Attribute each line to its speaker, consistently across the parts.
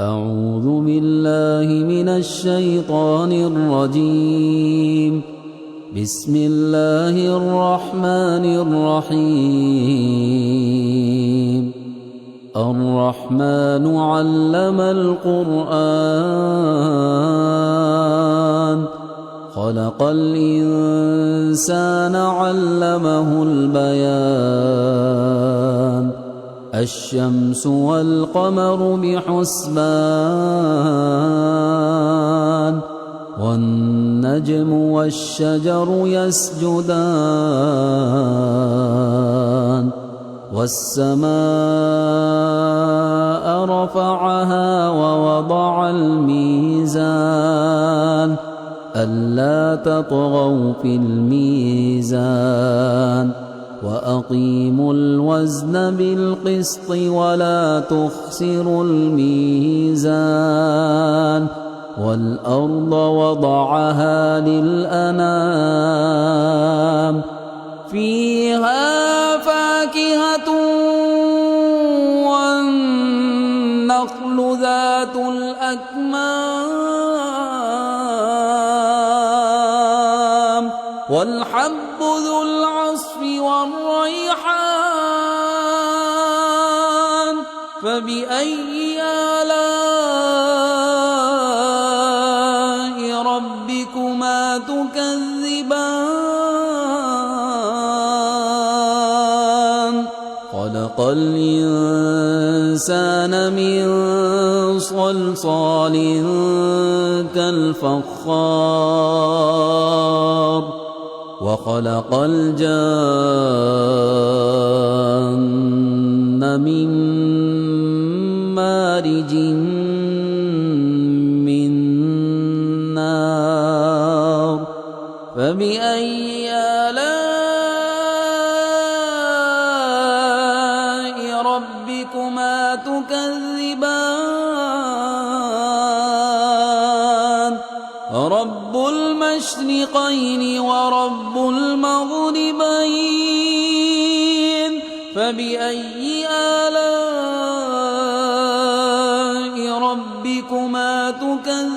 Speaker 1: أعوذ بالله من الشيطان الرجيم. بسم الله الرحمن الرحيم. الرحمن علم القرآن خلق الإنسان علمه البيان الشمس والقمر بحسبان والنجم والشجر يسجدان والسماء رفعها ووضع الميزان ألا تطغوا في الميزان وأقيموا الوزن بالقسط ولا تخسروا الميزان والأرض وضعها للأنام فيها فاكهة والنخل ذات الأكمام والحب ذو العصف والريحان فبأي آلاء ربكما تكذبان خلق الإنسان من صلصال كالفخار وخلق الجان من مارج من نار فبأي آلاء ربكما تكذبان رب المشرقين ورب المغربين فبأي آلاء ربكما تكذبان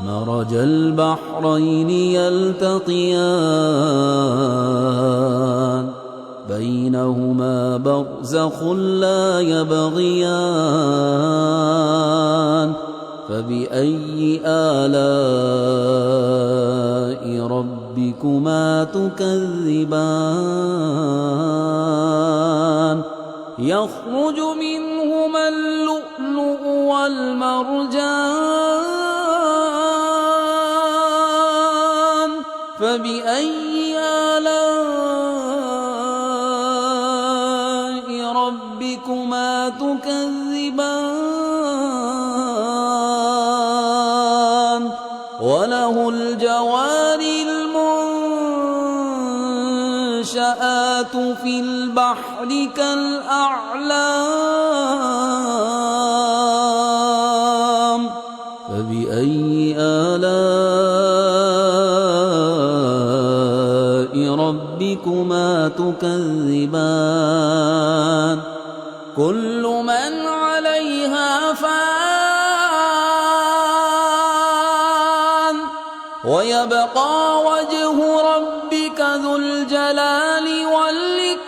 Speaker 1: مرج البحرين يلتقيان بينهما برزخ لا يبغيان فبأي آلاء ربكما تكذبان يخرج منهما اللؤلؤ والمرجان فبأي آلاء ربكما تكذبان وله الجوار المنشآت في البحر كالأعلام فبأي آلاء ربكما تكذبان كل من عليها فان ويبقى وجه ربك ذو الجلال والإكرام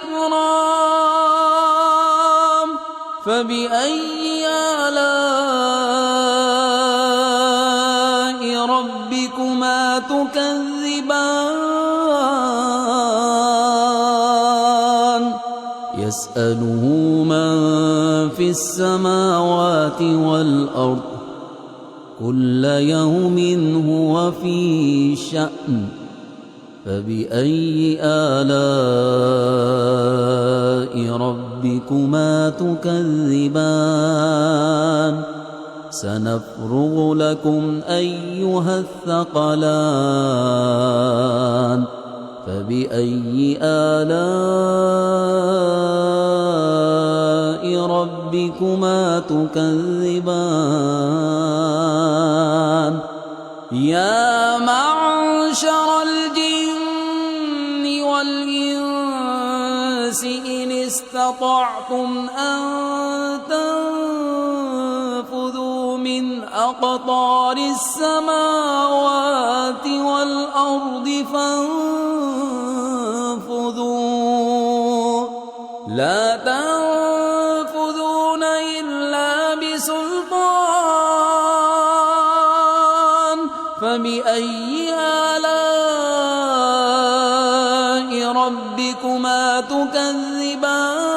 Speaker 1: فبأي آلاء ربكما تكذبان يسأله من في السماوات والأرض كل يوم هو في شأن فبأي آلاء ربكما تكذبان سنفرغ لكم أيها الثقلان فبأي آلاء ربكما تكذبان يا معشر الجن والإنس إن استطعتم بكم أن تنفذوا من أقطار السماوات والأرض فانفذوا لا تنفذون إلا بسلطان فبأي آلاء ربكما تكذبان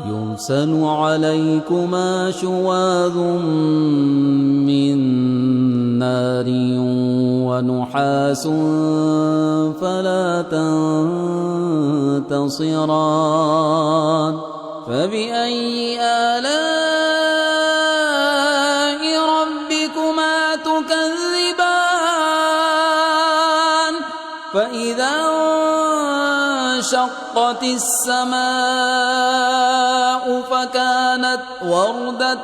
Speaker 1: يرسل عليكما شواظ من نار ونحاس فلا تنتصران فبأي آلاء ربكما تكذبان فإذا انشقت السماء فكانت وردة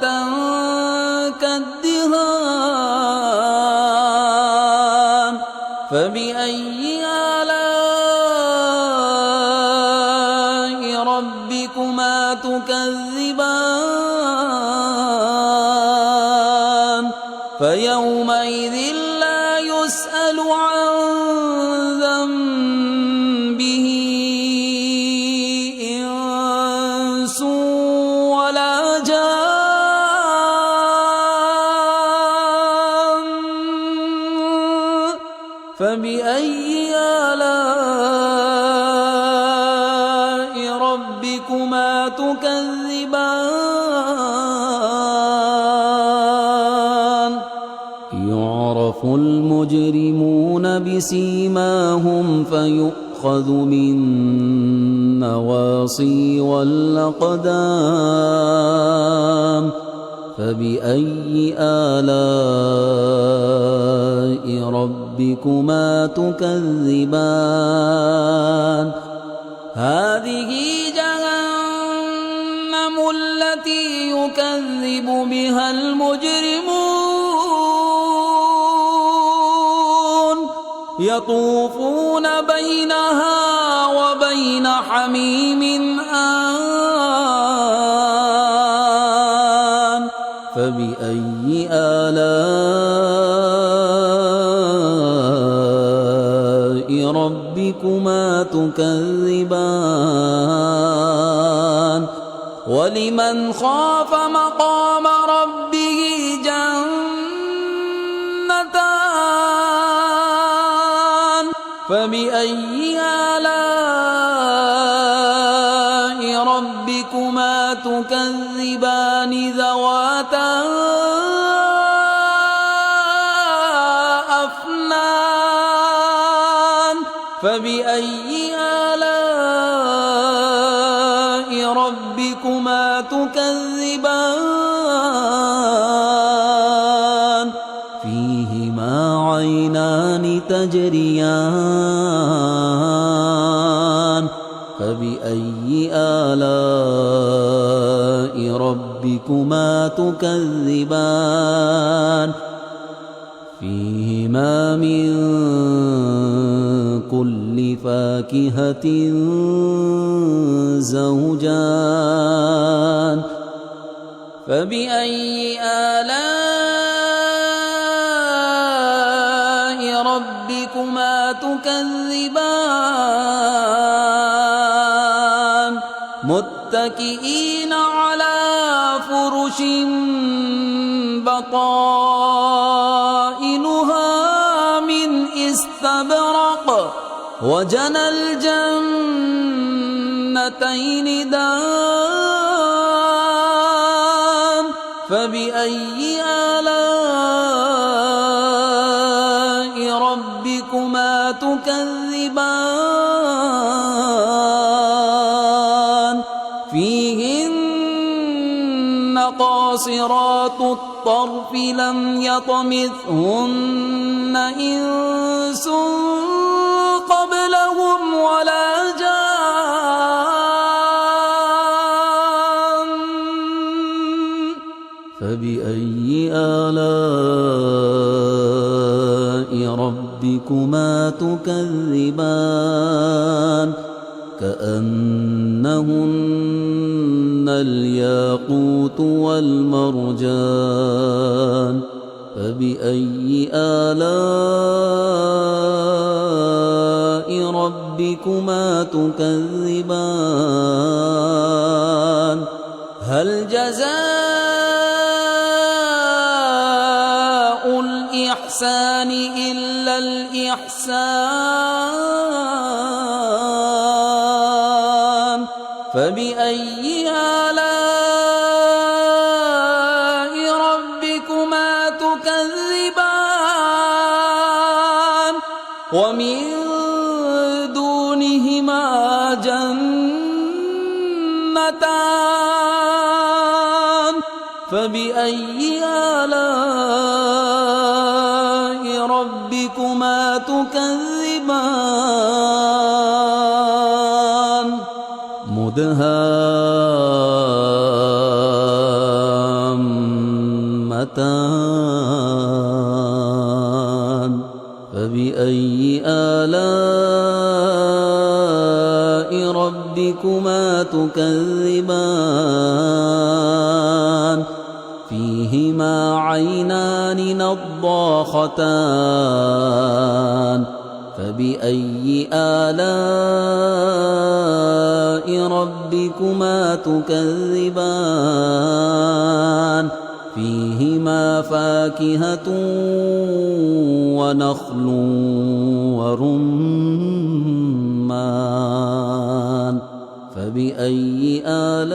Speaker 1: كالدهان فبأي آلاء ربكما تكذبان فيومئذ لا يسأل عن ذنبه إنس ولا جان فبأي آلاء ربكما تكذبان يعرف المجرمون بسيماهم فيؤخذ بالنواصي والأقدام فبأي آلاء ربكما تكذبان هذه جهنم التي يكذب بها المجرمون يطوفون بينها وبين حميم آن فبأي آلاء ربكما تكذبان ولمن خاف مقام ربه جنتان فبأي آلاء ربكما تكذبان ذواتا أفنان فبأي آلاء ربكما تكذبان فيهما عينان تجريان فبأي آلاء ربكما تكذبان فيهما من كل فاكهة زوجان فبأي آلاء ربكما تكذبان متكئين على فرش بطائنها من استبرق وجنى الجنتين دان فبأي آلاء ربكما تكذبان فيهن قاصرات الطرف لم يطمثهن إنس قبلهم ولا جان فبأي آلاء ربكما تكذبان كأنهن الياقوت والمرجان فبأي آلاء ربكما تكذبان هل جزاء الإحسان إلا الإحسان فبأي آلاء ربكما تكذبان ومن دونهما جنتان فبأي آلاء ربكما تكذبان مدهامتان فبأي آلاء ربكما تكذبان فيهما عينان نضاختان فبأي آلاء ربكما تكذبان فيهما فاكهة ونخل ورمان فبأي آلاء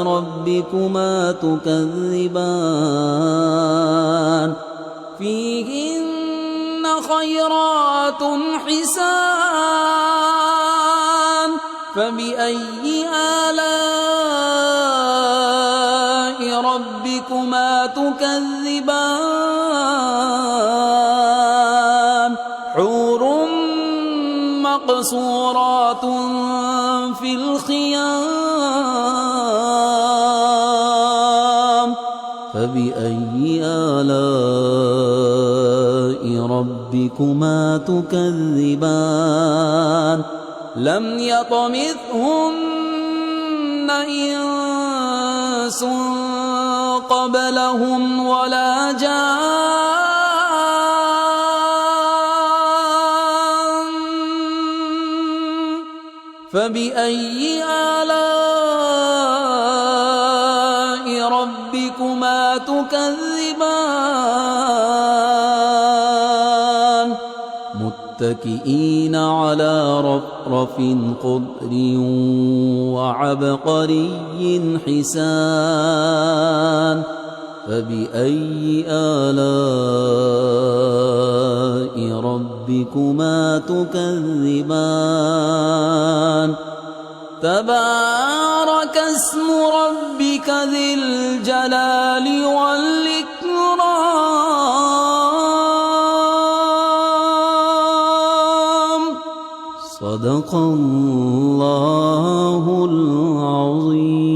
Speaker 1: ربكما تكذبان فيهن خيرات حسان فبأي آلاء ربكما تكذبان حور مقصورات في الخيام فبأي آلاء ربكما تكذبان لم يطمثهن إنس قبلهم ولا جان فبأي آلاء ربكما تكذبان متكئين على رفرف خضر وعبقري حسان فبأي آلاء ربكما تكذبان تبارك اسم ربك ذي الجلال والإكرام صدق الله العظيم.